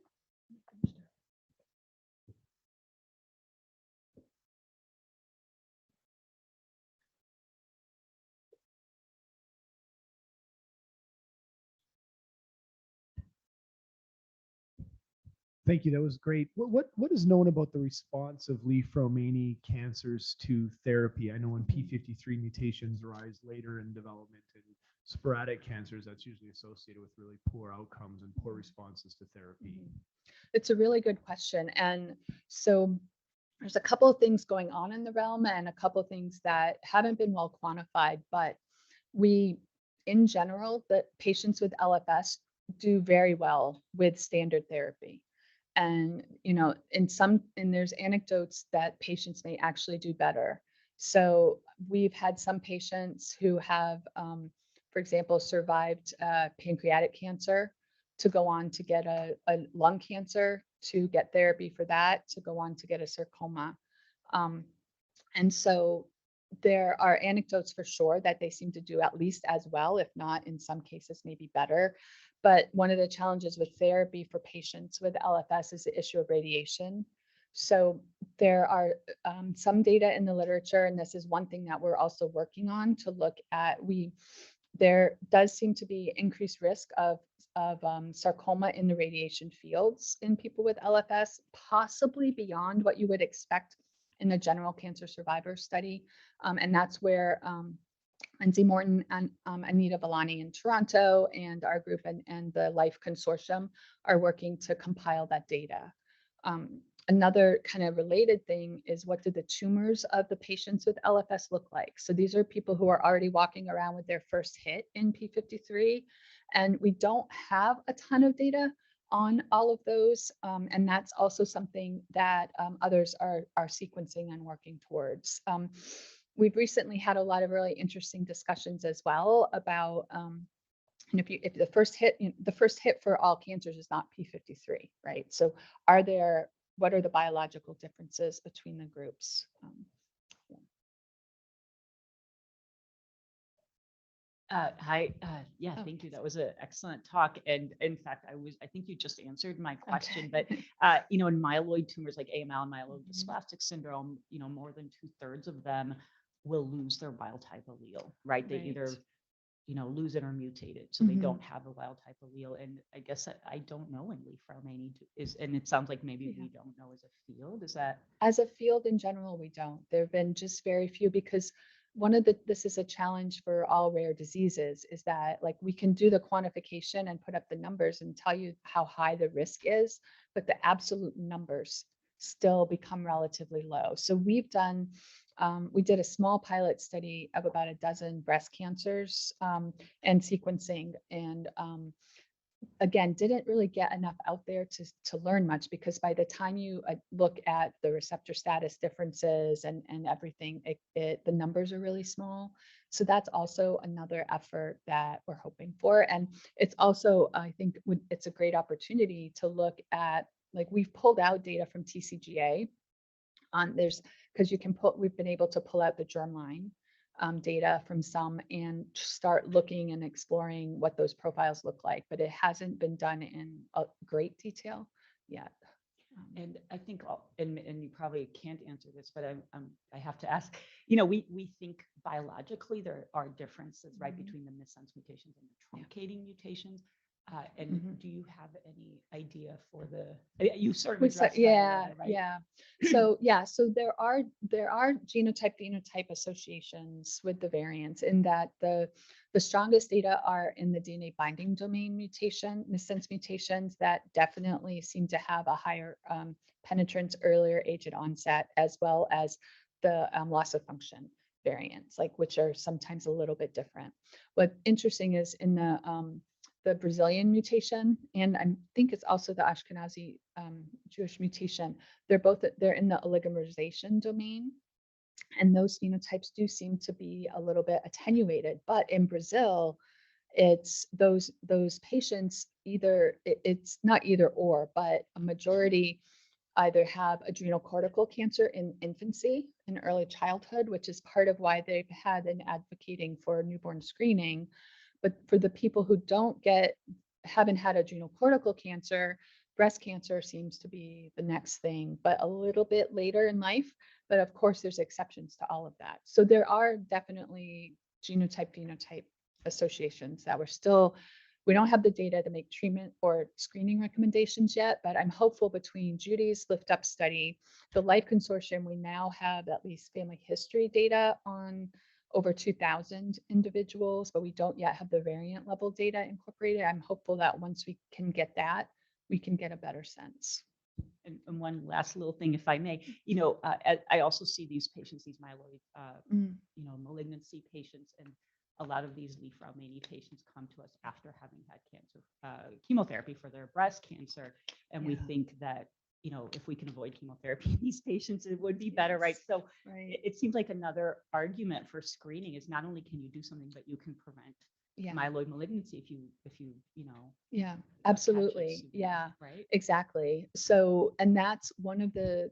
Thank you. That was great. What is known about the response of Li-Fraumeni cancers to therapy? I know when P53 mutations arise later in development and sporadic cancers, that's usually associated with really poor outcomes and poor responses to therapy. It's a really good question. And so there's a couple of things going on in the realm and a couple of things that haven't been well quantified, but in general, the patients with LFS do very well with standard therapy. And, there's anecdotes that patients may actually do better. So we've had some patients who have, for example, survived pancreatic cancer to go on to get a lung cancer, to get therapy for that, to go on to get a sarcoma. And so there are anecdotes for sure that they seem to do at least as well, if not in some cases, maybe better. But one of the challenges with therapy for patients with LFS is the issue of radiation. So there are some data in the literature, and this is one thing that we're also working on to look at. There does seem to be increased risk of sarcoma in the radiation fields in people with LFS, possibly beyond what you would expect in a general cancer survivor study. And that's where Lindsay Morton and Anita Villani in Toronto and our group and the LIFE Consortium are working to compile that data. Another kind of related thing is, what do the tumors of the patients with LFS look like? So these are people who are already walking around with their first hit in P53, and we don't have a ton of data on all of those. And that's also something that others are sequencing and working towards. We've recently had a lot of really interesting discussions as well about if the first hit for all cancers is not P53, right? So what are the biological differences between the groups? Hi. Yeah, Oh, thank you. That was an excellent talk. And in fact, I think you just answered my question. Okay. But, in myeloid tumors like AML and Mhm. myelodysplastic syndrome, more than 2/3 of them will lose their wild type allele, right? They either, Right. lose it or mutate it. So they Mhm. don't have a wild type allele. And I guess I don't know when Li-Fraumeni is, and it sounds like maybe Yeah. we don't know as a field. Is that? As a field in general, we don't. There have been just very few because this is a challenge for all rare diseases is that like we can do the quantification and put up the numbers and tell you how high the risk is, but the absolute numbers still become relatively low. So we did a small pilot study of about a dozen breast cancers and sequencing and again, didn't really get enough out there to learn much because by the time you look at the receptor status differences and everything, the numbers are really small. So that's also another effort that we're hoping for. And it's also, I think, it's a great opportunity to look at, like we've pulled out data from TCGA on because we've been able to pull out the germline data from some and start looking and exploring what those profiles look like, but it hasn't been done in a great detail yet. And I think, and you probably can't answer this, but I have to ask. We think biologically there are differences, right, Mhm. between the missense mutations and the Yeah. truncating mutations. And Mhm. do you have any idea for you sort of Which addressed that yeah, already, right? yeah. So there are genotype phenotype associations with the variants in that the strongest data are in the DNA binding domain missense mutations that definitely seem to have a higher penetrance, earlier age at onset, as well as the loss of function variants, like which are sometimes a little bit different. What's interesting is in the Brazilian mutation, and I think it's also the Ashkenazi Jewish mutation. They're in the oligomerization domain, and those phenotypes do seem to be a little bit attenuated. But in Brazil, it's those patients it's not either or, but a majority either have adrenal cortical cancer in infancy, in early childhood, which is part of why they've had an advocating for newborn screening. But for the people who haven't had adrenal cortical cancer, breast cancer seems to be the next thing, but a little bit later in life. But of course, there's exceptions to all of that. So there are definitely genotype phenotype associations that we don't have the data to make treatment or screening recommendations yet, but I'm hopeful between Judy's Lift Up study, the Life Consortium, we now have at least family history data on over 2,000 individuals, but we don't yet have the variant level data incorporated. I'm hopeful that once we can get that, we can get a better sense. And one last little thing, if I may, I also see these patients, these myeloid, malignancy patients, and a lot of these Li-Fraumeni patients come to us after having had cancer, chemotherapy for their breast cancer. And we think that, if we can avoid chemotherapy in these patients, it would be better, right? So Right. it seems like another argument for screening is not only can you do something, but you can prevent Yeah. myeloid malignancy if you Yeah, catch it absolutely. sooner, Yeah, right? exactly. So, and that's one of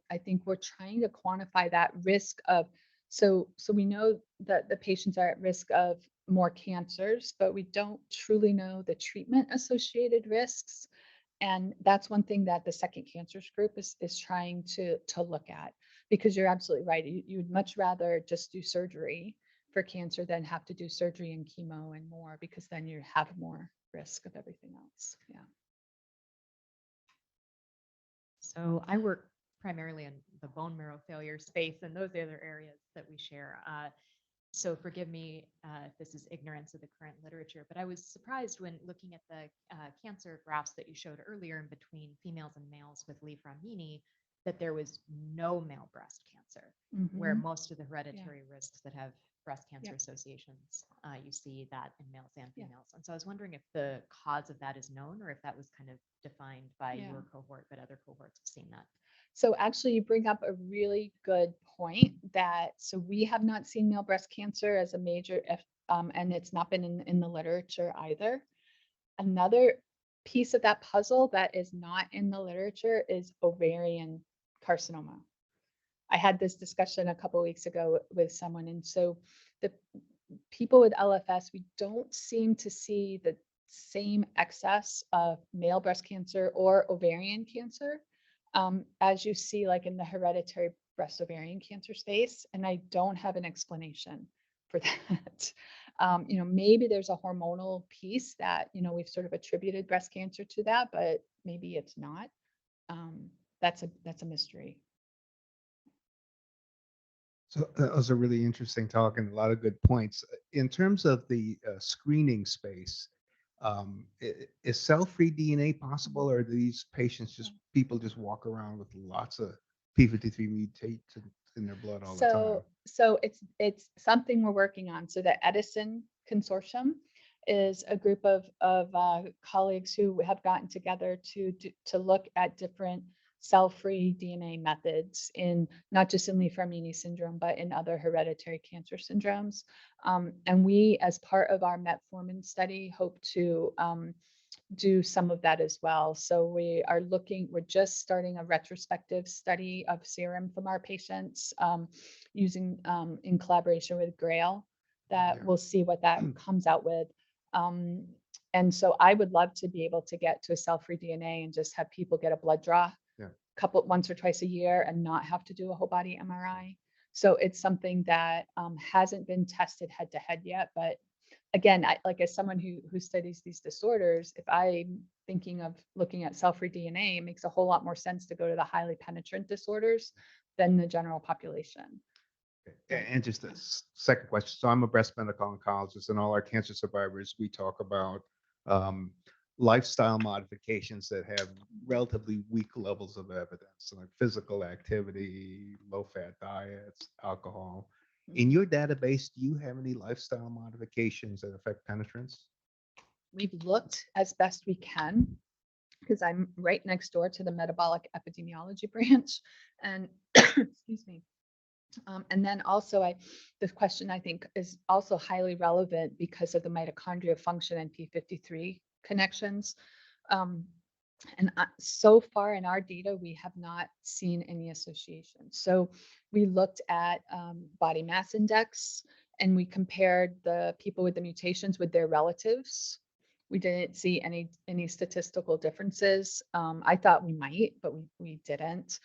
I think we're trying to quantify that risk of, so we know that the patients are at risk of more cancers, but we don't truly know the treatment associated risks. And that's one thing that the Second Cancers group is trying to look at, because you're absolutely right. You would much rather just do surgery for cancer than have to do surgery and chemo and more, because then you have more risk of everything else. Yeah. So I work primarily in the bone marrow failure space, and those are the areas that we share. So forgive me if this is ignorance of the current literature, but I was surprised when looking at the cancer graphs that you showed earlier in between females and males with Li-Fraumeni, that there was no male breast cancer, where Mhm. most of the hereditary risks that have breast cancer Yep. associations, you see that in males and Yeah. females. And so I was wondering if the cause of that is known or if that was kind of defined by Yeah. your cohort, but other cohorts have seen that. So actually, you bring up a really good point so we have not seen male breast cancer as a major, and it's not been in the literature either. Another piece of that puzzle that is not in the literature is ovarian carcinoma. I had this discussion a couple of weeks ago with someone, and so people with LFS, we don't seem to see the same excess of male breast cancer or ovarian cancer as you see like in the hereditary breast ovarian cancer space. And I don't have an explanation for that. Maybe there's a hormonal piece that, we've sort of attributed breast cancer to that, but maybe it's not. That's a mystery. So that was a really interesting talk and a lot of good points. In terms of the screening space, is cell-free DNA possible, or do these patients people just walk around with lots of P53 mutations in their blood all the time? So it's something we're working on. So the Edison Consortium is a group of colleagues who have gotten together to look at different cell-free DNA methods in not just in Li-Fraumeni syndrome, but in other hereditary cancer syndromes. And we, as part of our metformin study, hope to do some of that as well. So we're just starting a retrospective study of serum from our patients using in collaboration with GRAIL that we'll see what that comes out with. And so I would love to be able to get to a cell-free DNA and just have people get a blood draw once or twice a year and not have to do a whole body MRI. So it's something that hasn't been tested head to head yet. But again, as someone who studies these disorders, if I'm thinking of looking at cell-free DNA, it makes a whole lot more sense to go to the highly penetrant disorders than the general population. And just a second question. So I'm a breast medical oncologist, and all our cancer survivors, we talk about lifestyle modifications that have relatively weak levels of evidence, like physical activity, low-fat diets, alcohol. In your database, do you have any lifestyle modifications that affect penetrance? We've looked as best we can because I'm right next door to the metabolic epidemiology branch. And excuse me. And then also this question I think is also highly relevant because of the mitochondrial function and P53 connections. And so far in our data, we have not seen any association. So we looked at body mass index and we compared the people with the mutations with their relatives. We didn't see any statistical differences. I thought we might, but we didn't.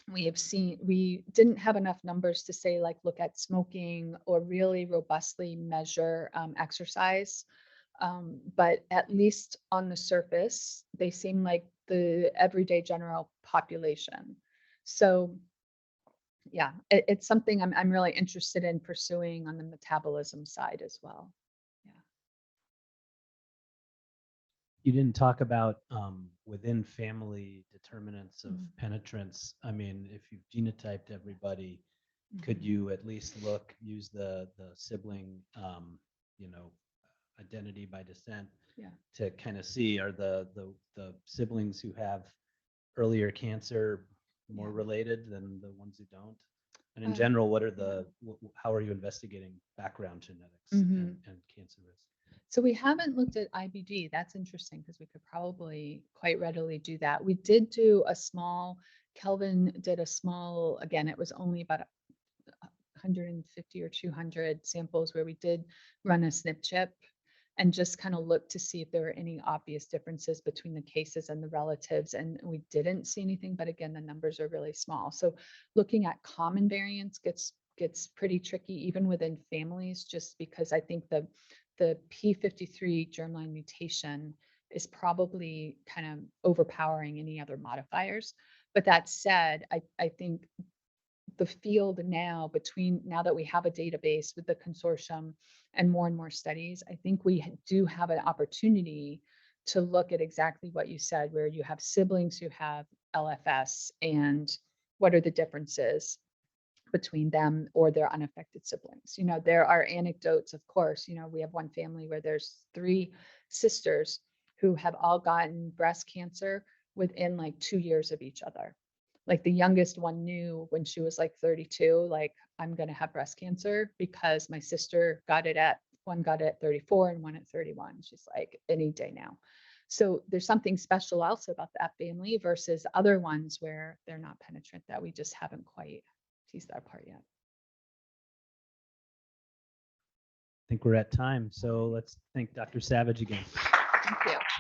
We didn't have enough numbers to say look at smoking or really robustly measure exercise. But at least on the surface, they seem like the everyday general population. So yeah, it's something I'm really interested in pursuing on the metabolism side as well. Yeah. You didn't talk about within family determinants of penetrance. I mean, if you've genotyped everybody, could you at least use the sibling, identity by descent to kind of see are the siblings who have earlier cancer more related than the ones who don't? And in general, how are you investigating background genetics and cancer risk? So we haven't looked at IBD. That's interesting because we could probably quite readily do that. We did do Kelvin did a small, again, it was only about 150 or 200 samples where we did run a SNP chip and just kind of look to see if there were any obvious differences between the cases and the relatives. And we didn't see anything, but again, the numbers are really small. So looking at common variants gets pretty tricky even within families, just because I think the P53 germline mutation is probably kind of overpowering any other modifiers. But that said, I think the field now that we have a database with the consortium and more studies, I think we do have an opportunity to look at exactly what you said, where you have siblings who have LFS and what are the differences between them or their unaffected siblings. There are anecdotes, of course. We have one family where there's 3 sisters who have all gotten breast cancer within 2 years of each other. The youngest one knew when she was 32, I'm going to have breast cancer because my sister one got it at 34 and one at 31. She's like, any day now. So there's something special also about that family versus other ones where they're not penetrant that we just haven't quite teased that apart yet. think we're at time. So let's thank Dr. Savage again. Thank you.